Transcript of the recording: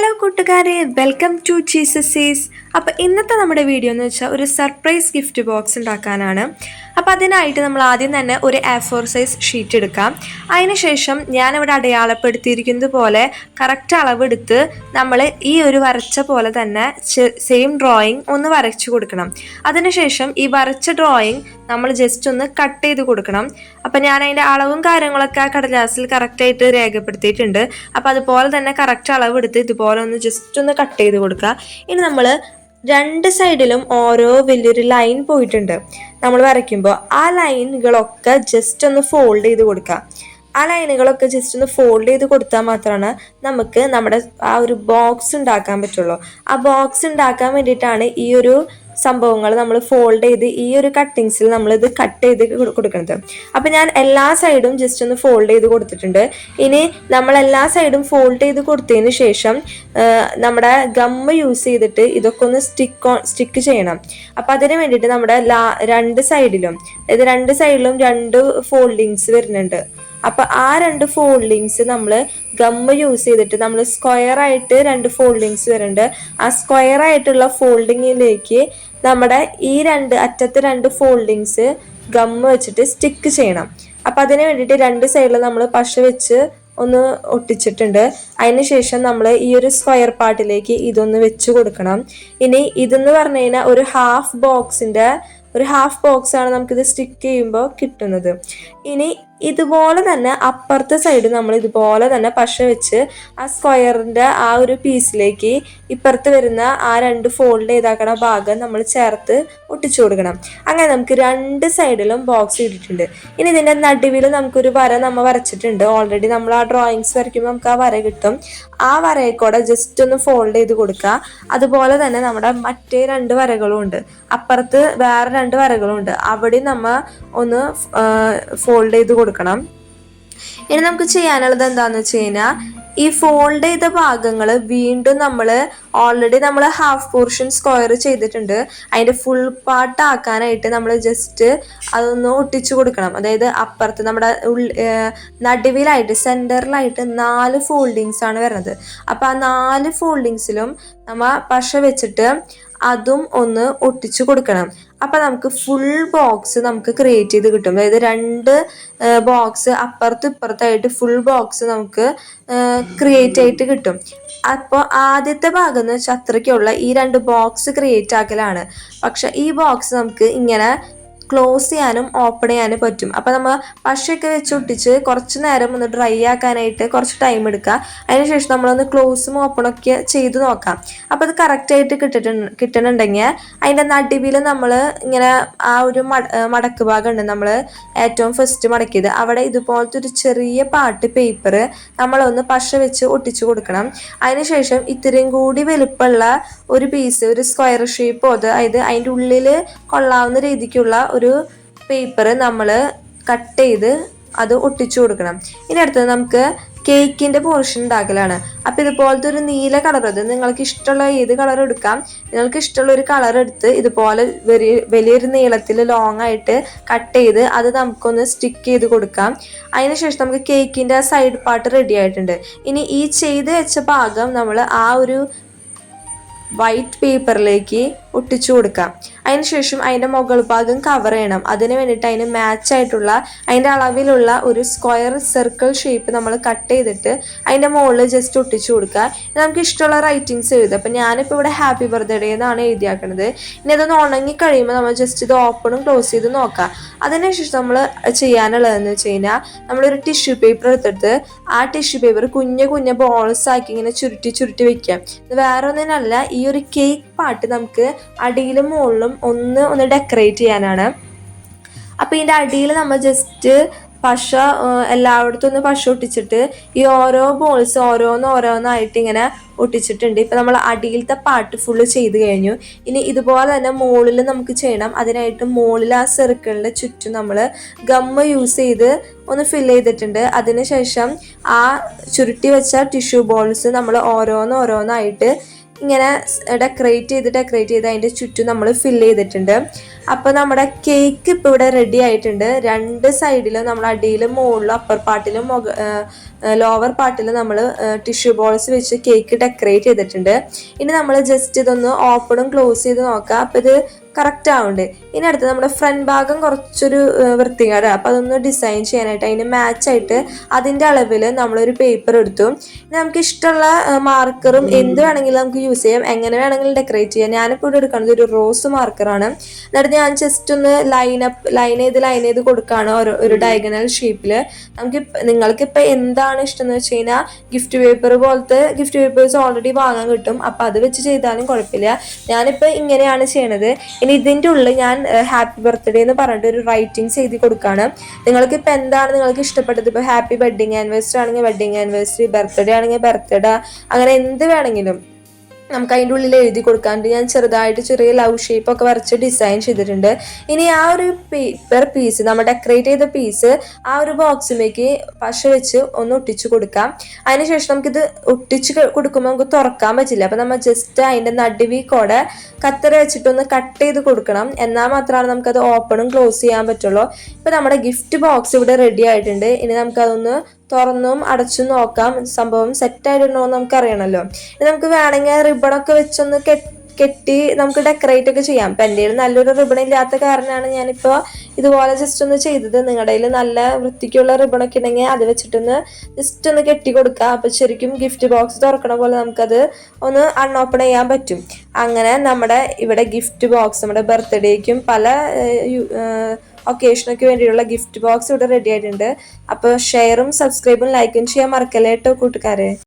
Hello കൂട്ടുകാരെ, welcome to ജീസസീസ്. അപ്പോൾ ഇന്നത്തെ നമ്മുടെ വീഡിയോ എന്ന് വെച്ചാൽ ഒരു സർപ്രൈസ് ഗിഫ്റ്റ് ബോക്സ് ഉണ്ടാക്കാനാണ്. അപ്പോൾ അതിനായിട്ട് നമ്മൾ ആദ്യം തന്നെ ഒരു A4 സൈസ് ഷീറ്റ് എടുക്കാം. അതിനുശേഷം ഞാനിവിടെ അടയാളപ്പെടുത്തിയിരിക്കുന്നത് പോലെ കറക്റ്റ് അളവെടുത്ത് നമ്മൾ ഈ ഒരു വരച്ച പോലെ തന്നെ സെയിം ഡ്രോയിങ് ഒന്ന് വരച്ചു കൊടുക്കണം. അതിനുശേഷം ഈ വരച്ച ഡ്രോയിങ് നമ്മൾ ജസ്റ്റ് ഒന്ന് കട്ട് ചെയ്ത് കൊടുക്കണം. അപ്പം ഞാൻ അതിൻ്റെ അളവും കാര്യങ്ങളൊക്കെ ആ കടലാസിൽ കറക്റ്റായിട്ട് രേഖപ്പെടുത്തിയിട്ടുണ്ട്. അപ്പോൾ അതുപോലെ തന്നെ കറക്റ്റ് അളവെടുത്ത് ഇതുപോലെ ഒന്ന് ജസ്റ്റ് ഒന്ന് കട്ട് ചെയ്ത് കൊടുക്കുക. ഇനി നമ്മൾ രണ്ട് സൈഡിലും ഓരോ വലിയൊരു ലൈൻ പോയിട്ടുണ്ട് നമ്മൾ വരയ്ക്കുമ്പോൾ. ആ ലൈനുകളൊക്കെ ജസ്റ്റ് ഒന്ന് ഫോൾഡ് ചെയ്ത് കൊടുക്കുക. ആ ലൈനുകളൊക്കെ ജസ്റ്റ് ഒന്ന് ഫോൾഡ് ചെയ്ത് കൊടുത്താൽ മാത്രമാണ് നമുക്ക് നമ്മുടെ ആ ഒരു ബോക്സ് ഉണ്ടാക്കാൻ പറ്റുള്ളൂ. ആ ബോക്സ് ഉണ്ടാക്കാൻ വേണ്ടിയിട്ടാണ് ഈ ഒരു സംഭവങ്ങൾ നമ്മൾ ഫോൾഡ് ചെയ്ത് ഈ ഒരു കട്ടിങ്സിൽ നമ്മളിത് കട്ട് ചെയ്ത് കൊടുക്കുന്നത്. അപ്പം ഞാൻ എല്ലാ സൈഡും ജസ്റ്റ് ഒന്ന് ഫോൾഡ് ചെയ്ത് കൊടുത്തിട്ടുണ്ട്. ഇനി നമ്മൾ എല്ലാ സൈഡും ഫോൾഡ് ചെയ്ത് കൊടുത്തതിന് ശേഷം നമ്മുടെ ഗമ്മ് യൂസ് ചെയ്തിട്ട് ഇതൊക്കെ ഒന്ന് സ്റ്റിക്ക് ചെയ്യണം. അപ്പം അതിന് വേണ്ടിയിട്ട് നമ്മുടെ രണ്ട് സൈഡിലും രണ്ട് ഫോൾഡിങ്സ് വരുന്നുണ്ട്. അപ്പം ആ രണ്ട് ഫോൾഡിങ്സ് നമ്മൾ ഗമ്മ് യൂസ് ചെയ്തിട്ട് നമ്മൾ സ്ക്വയർ ആയിട്ട് രണ്ട് ഫോൾഡിങ്സ് വരുന്നുണ്ട്. ആ സ്ക്വയർ ആയിട്ടുള്ള ഫോൾഡിങ്ങിലേക്ക് നമ്മുടെ ഈ അറ്റത്ത് രണ്ട് ഫോൾഡിങ്സ് ഗമ്മ് വെച്ചിട്ട് സ്റ്റിക്ക് ചെയ്യണം. അപ്പം അതിന് വേണ്ടിയിട്ട് രണ്ട് സൈഡിൽ നമ്മൾ പശ വെച്ച് ഒന്ന് ഒട്ടിച്ചിട്ടുണ്ട്. അതിന് ശേഷം നമ്മൾ ഈ ഒരു സ്ക്വയർ പാർട്ടിലേക്ക് ഇതൊന്ന് വെച്ച് കൊടുക്കണം. ഇനി ഇതെന്ന് പറഞ്ഞു കഴിഞ്ഞാൽ ഒരു ഹാഫ് ബോക്സ് ആണ് നമുക്കിത് സ്റ്റിക്ക് ചെയ്യുമ്പോൾ കിട്ടുന്നത്. ഇനി ഇതുപോലെ തന്നെ അപ്പുറത്തെ സൈഡ് നമ്മൾ ഇതുപോലെ തന്നെ പശ വെച്ച് ആ സ്ക്വയറിൻ്റെ ആ ഒരു പീസിലേക്ക് ഇപ്പുറത്ത് വരുന്ന ആ രണ്ട് ഫോൾഡ് ചെയ്താക്കണ ഭാഗം നമ്മൾ ചേർത്ത് ഒട്ടിച്ചു കൊടുക്കണം. അങ്ങനെ നമുക്ക് രണ്ട് സൈഡിലും ബോക്സ് ഇട്ടിട്ടുണ്ട്. ഇനി ഇതിൻ്റെ നടുവിൽ നമുക്കൊരു വര നമ്മൾ വരച്ചിട്ടുണ്ട് ഓൾറെഡി. നമ്മൾ ആ ഡ്രോയിങ്സ് വരയ്ക്കുമ്പോൾ നമുക്ക് ആ വര കിട്ടും. ആ വരയെക്കൂടെ ജസ്റ്റ് ഒന്ന് ഫോൾഡ് ചെയ്ത് കൊടുക്കുക. അതുപോലെ തന്നെ നമ്മുടെ മറ്റേ രണ്ട് വരകളും ഉണ്ട്, അപ്പുറത്ത് വേറെ രണ്ട് വരകളും ഉണ്ട്, അവിടെ നമ്മൾ ഒന്ന് ഫോൾഡ് ചെയ്ത് കൊടുക്കണം. ഇനി നമുക്ക് ചെയ്യാനുള്ളത് എന്താന്ന് വെച്ച് കഴിഞ്ഞാൽ ഈ ഫോൾഡ് ചെയ്ത ഭാഗങ്ങൾ വീണ്ടും നമ്മൾ ഹാഫ് പോർഷൻ സ്ക്വയർ ചെയ്തിട്ടുണ്ട്. അതിൻ്റെ ഫുൾ പാർട്ട് ആക്കാനായിട്ട് നമ്മൾ ജസ്റ്റ് അതൊന്ന് ഒട്ടിച്ചു കൊടുക്കണം. അതായത് അപ്പുറത്ത് നമ്മുടെ നടുവിലായിട്ട് സെൻറ്ററിലായിട്ട് 4 ഫോൾഡിങ്സ് ആണ് വരുന്നത്. അപ്പം ആ 4 ഫോൾഡിങ്സിലും നമ്മൾ പശ വെച്ചിട്ട് അതും ഒന്ന് ഒട്ടിച്ചു കൊടുക്കണം. അപ്പം നമുക്ക് ഫുൾ ബോക്സ് നമുക്ക് ക്രിയേറ്റ് ചെയ്ത് കിട്ടും. അതായത് രണ്ട് ബോക്സ് അപ്പുറത്തും ഇപ്പുറത്തായിട്ട് ഫുൾ ബോക്സ് നമുക്ക് ക്രിയേറ്റ് ആയിട്ട് കിട്ടും. അപ്പോൾ ആദ്യത്തെ ഭാഗം എന്ന് വെച്ചാൽ അത്രയ്ക്കുള്ള ഈ രണ്ട് ബോക്സ് ക്രിയേറ്റ് ആക്കലാണ്. പക്ഷെ ഈ ബോക്സ് നമുക്ക് ഇങ്ങനെ ക്ലോസ് ചെയ്യാനും ഓപ്പൺ ചെയ്യാനും പറ്റും. അപ്പം നമ്മൾ പശയൊക്കെ വെച്ച് ഒട്ടിച്ച് കുറച്ച് നേരം ഒന്ന് ഡ്രൈ ആക്കാനായിട്ട് കുറച്ച് ടൈം എടുക്കുക. അതിനുശേഷം നമ്മളൊന്ന് ക്ലോസും ഓപ്പണൊക്കെ ചെയ്ത് നോക്കാം. അപ്പോൾ അത് കറക്റ്റായിട്ട് കിട്ടണമെന്നുണ്ടെങ്കിൽ അതിൻ്റെ നടുവിൽ നമ്മൾ ഇങ്ങനെ ആ ഒരു മടക്ക് ഭാഗമുണ്ട്, നമ്മൾ ഏറ്റവും ഫസ്റ്റ് മടക്കിയത്, അവിടെ ഇതുപോലത്തെ ഒരു ചെറിയ പാർട്ട് പേപ്പർ നമ്മളൊന്ന് പശ വെച്ച് ഒട്ടിച്ചു കൊടുക്കണം. അതിനുശേഷം ഇത്രയും കൂടി വലുപ്പമുള്ള ഒരു പീസ്, ഒരു സ്ക്വയർ ഷേപ്പോ അതായത് അതിൻ്റെ ഉള്ളിൽ കൊള്ളാവുന്ന രീതിക്കുള്ള ഒരു പേപ്പർ നമ്മൾ കട്ട് ചെയ്ത് അത് ഒട്ടിച്ചു കൊടുക്കണം. ഇനി അടുത്തത് നമുക്ക് കേക്കിൻ്റെ പോർഷൻ ഉണ്ടാക്കലാണ്. അപ്പോൾ ഇതുപോലത്തെ ഒരു നീല കളർ, അത് നിങ്ങൾക്ക് ഇഷ്ടമുള്ള ഏത് കളർ എടുക്കാം. നിങ്ങൾക്ക് ഇഷ്ടമുള്ള ഒരു കളർ എടുത്ത് ഇതുപോലെ വലിയൊരു നീളത്തിൽ ലോങ് ആയിട്ട് കട്ട് ചെയ്ത് അത് നമുക്കൊന്ന് സ്റ്റിക്ക് ചെയ്ത് കൊടുക്കാം. അതിനുശേഷം നമുക്ക് കേക്കിൻ്റെ ആ സൈഡ് പാർട്ട് റെഡി ആയിട്ടുണ്ട്. ഇനി ഈ ചെയ്ത് വെച്ച ഭാഗം നമ്മൾ ആ ഒരു വൈറ്റ് പേപ്പറിലേക്ക് ഒട്ടിച്ചു കൊടുക്കാം. അതിനുശേഷം അതിൻ്റെ മുകൾ ഭാഗം കവർ ചെയ്യണം. അതിന് വേണ്ടിയിട്ട് അതിന് മാച്ചായിട്ടുള്ള അതിൻ്റെ അളവിലുള്ള ഒരു സ്ക്വയർ സർക്കിൾ ഷേപ്പ് നമ്മൾ കട്ട് ചെയ്തിട്ട് അതിൻ്റെ മുകളിൽ ജസ്റ്റ് ഒട്ടിച്ചു കൊടുക്കുക. നമുക്ക് ഇഷ്ടമുള്ള റൈറ്റിങ്സ് എഴുതുക. അപ്പം ഞാനിപ്പോൾ ഇവിടെ ഹാപ്പി ബർത്ത്ഡേ എന്നാണ് എഴുതിയാക്കുന്നത്. ഇനി അതൊന്ന് ഉണങ്ങി കഴിയുമ്പോൾ നമ്മൾ ജസ്റ്റ് ഇത് ഓപ്പണും ക്ലോസ് ചെയ്ത് നോക്കാം. അതിനുശേഷം നമ്മൾ ചെയ്യാനുള്ളതെന്ന് വെച്ച് കഴിഞ്ഞാൽ നമ്മളൊരു ടിഷ്യൂ പേപ്പർ എടുത്തിട്ട് ആ ടിഷ്യൂ പേപ്പർ കുഞ്ഞ ബോൾസ് ആക്കി ഇങ്ങനെ ചുരുട്ടി വെക്കാം. ഇത് വേറെ ഒന്നിനല്ല, ഈ ഒരു കേക്ക് പാർട്ട് നമുക്ക് അടിയിലും മുകളിലും ഒന്ന് ഡെക്കറേറ്റ് ചെയ്യാനാണ്. അപ്പോൾ ഇതിൻ്റെ അടിയിൽ നമ്മൾ ജസ്റ്റ് പശ എല്ലായിടത്തും ഒന്ന് പശ ഒട്ടിച്ചിട്ട് ഈ ഓരോ ബോൾസ് ഓരോന്നായിട്ട് ഇങ്ങനെ ഒട്ടിച്ചിട്ടുണ്ട്. ഇപ്പം നമ്മൾ അടിയിലത്തെ പാർട്ട് ഫുള്ള് ചെയ്ത് കഴിഞ്ഞു. ഇനി ഇതുപോലെ തന്നെ മുകളിൽ നമുക്ക് ചെയ്യണം. അതിനായിട്ട് മുകളിൽ ആ സർക്കിളിൻ്റെ ചുറ്റും നമ്മൾ ഗമ്മ് യൂസ് ചെയ്ത് ഒന്ന് ഫില്ല് ചെയ്തിട്ടുണ്ട്. അതിനുശേഷം ആ ചുരുട്ടി വെച്ച ടിഷ്യൂ ബോൾസ് നമ്മൾ ഓരോന്നായിട്ട് ഇങ്ങനെ ഡെക്കറേറ്റ് ചെയ്ത് അതിൻ്റെ ചുറ്റും നമ്മൾ ഫില്ല് ചെയ്തിട്ടുണ്ട്. അപ്പോൾ നമ്മുടെ കേക്ക് ഇപ്പോൾ ഇവിടെ റെഡി ആയിട്ടുണ്ട്. രണ്ട് സൈഡിലും നമ്മൾ അടിയിലും മുകളിലും അപ്പർ പാർട്ടിലും ലോവർ പാർട്ടിലും നമ്മൾ ടിഷ്യൂ ബോൾസ് വെച്ച് കേക്ക് ഡെക്കറേറ്റ് ചെയ്തിട്ടുണ്ട്. ഇനി നമ്മൾ ജസ്റ്റ് ഇതൊന്ന് ഓപ്പണും ക്ലോസ് ചെയ്ത് നോക്കാം. അപ്പോൾ ഇത് കറക്റ്റ് ആവുന്നുണ്ട്. ഇനി അടുത്ത് നമ്മുടെ ഫ്രണ്ട് ഭാഗം കുറച്ചൊരു വൃത്തികേട്, അപ്പോൾ അതൊന്ന് ഡിസൈൻ ചെയ്യാനായിട്ട് അതിന് മാച്ചായിട്ട് അതിൻ്റെ അളവിൽ നമ്മളൊരു പേപ്പർ എടുത്തു. ഇനി നമുക്ക് ഇഷ്ടമുള്ള മാർക്കറും എന്ത് വേണമെങ്കിലും നമുക്ക് യൂസ് ചെയ്യാം, എങ്ങനെ വേണമെങ്കിലും ഡെക്കറേറ്റ് ചെയ്യാം. ഞാനിപ്പോൾ ഇവിടെ എടുക്കുന്നത് ഒരു റോസ് മാർക്കറാണ്. എന്നിട്ട് ഞാൻ ജസ്റ്റ് ഒന്ന് ലൈൻ ചെയ്ത് കൊടുക്കുകയാണ് ഒരു ഡയഗണൽ ഷേപ്പിൽ. നിങ്ങൾക്കിപ്പോൾ എന്താണ് ഇഷ്ടം എന്ന് വെച്ച് കഴിഞ്ഞാൽ ഗിഫ്റ്റ് പേപ്പർ പോലത്തെ ഗിഫ്റ്റ് പേപ്പേഴ്സ് ഓൾറെഡി വാങ്ങാൻ കിട്ടും, അപ്പോൾ അത് വെച്ച് ചെയ്താലും കുഴപ്പമില്ല. ഞാനിപ്പോൾ ഇങ്ങനെയാണ് ചെയ്യണത്. ഇനി ഇതിൻ്റെ ഉള്ളിൽ ഞാൻ ഹാപ്പി ബർത്ത്ഡേ എന്ന് പറഞ്ഞിട്ട് ഒരു റൈറ്റിങ്സ് എഴുതി കൊടുക്കുകയാണ്. നിങ്ങൾക്ക് ഇപ്പോൾ എന്താണ് നിങ്ങൾക്ക് ഇഷ്ടപ്പെട്ടത്, ഇപ്പോൾ ഹാപ്പി വെഡിങ് ആനിവേഴ്സറി ആണെങ്കിൽ വെഡിങ് ആനിവേഴ്സറി, ബർത്ത്ഡേ ആണെങ്കിൽ ബർത്ത്ഡേ, അങ്ങനെ എന്ത് വേണമെങ്കിലും നമുക്ക് അതിൻ്റെ ഉള്ളിൽ എഴുതി കൊടുക്കാണ്ട് ഞാൻ ചെറുതായിട്ട് ചെറിയ ലവ് ഷേപ്പൊക്കെ വരച്ച് ഡിസൈൻ ചെയ്തിട്ടുണ്ട്. ഇനി ആ ഒരു പേപ്പർ പീസ് നമ്മൾ ഡെക്കറേറ്റ് ചെയ്ത പീസ് ആ ഒരു ബോക്സിലേക്ക് പശ വെച്ച് ഒന്ന് ഒട്ടിച്ച് കൊടുക്കാം. അതിനുശേഷം നമുക്കിത് ഒട്ടിച്ച് കൊടുക്കുമ്പോൾ നമുക്ക് തുറക്കാൻ പറ്റില്ല. അപ്പോൾ നമ്മൾ ജസ്റ്റ് അതിൻ്റെ നടുവിൽ കത്തര വെച്ചിട്ടൊന്ന് കട്ട് ചെയ്ത് കൊടുക്കണം. എന്നാൽ മാത്രമാണ് നമുക്കത് ഓപ്പണും ക്ലോസ് ചെയ്യാൻ പറ്റുള്ളൂ. ഇപ്പോൾ നമ്മുടെ ഗിഫ്റ്റ് ബോക്സ് ഇവിടെ റെഡി ആയിട്ടുണ്ട്. ഇനി നമുക്കതൊന്ന് തുറന്നും അടച്ചും നോക്കാം. സംഭവം സെറ്റായിട്ടുണ്ടോ എന്ന് നമുക്ക് അറിയണമല്ലോ. ഇനി നമുക്ക് വേണമെങ്കിൽ റിബണൊക്കെ വെച്ചൊന്ന് കെട്ടി നമുക്ക് ഡെക്കറേറ്റ് ഒക്കെ ചെയ്യാം. ഇപ്പം എൻ്റെ കയ്യിൽ നല്ലൊരു റിബൺ ഇല്ലാത്ത കാരണമാണ് ഞാനിപ്പോൾ ഇതുപോലെ ജസ്റ്റ് ഒന്ന് ചെയ്തത്. നിങ്ങളുടെ കയ്യിൽ നല്ല വൃത്തിക്കുള്ള റിബണൊക്കെ ഉണ്ടെങ്കിൽ അത് വെച്ചിട്ടൊന്ന് ജസ്റ്റ് ഒന്ന് കെട്ടി കൊടുക്കുക. അപ്പോൾ ശരിക്കും ഗിഫ്റ്റ് ബോക്സ് തുറക്കണ പോലെ നമുക്കത് ഒന്ന് അൺഓപ്പൺ ചെയ്യാൻ പറ്റും. അങ്ങനെ നമ്മുടെ ഇവിടെ ഗിഫ്റ്റ് ബോക്സ് നമ്മുടെ ബർത്ത്ഡേക്കും പല ഒക്കേഷനൊക്കെ വേണ്ടിയുള്ള ഗിഫ്റ്റ് ബോക്സ് ഇവിടെ റെഡി ആയിട്ടുണ്ട്. അപ്പോൾ ഷെയറും സബ്സ്ക്രൈബും ലൈക്കും ചെയ്യാൻ മറക്കല്ലേ കേട്ടോ കൂട്ടുകാരെ.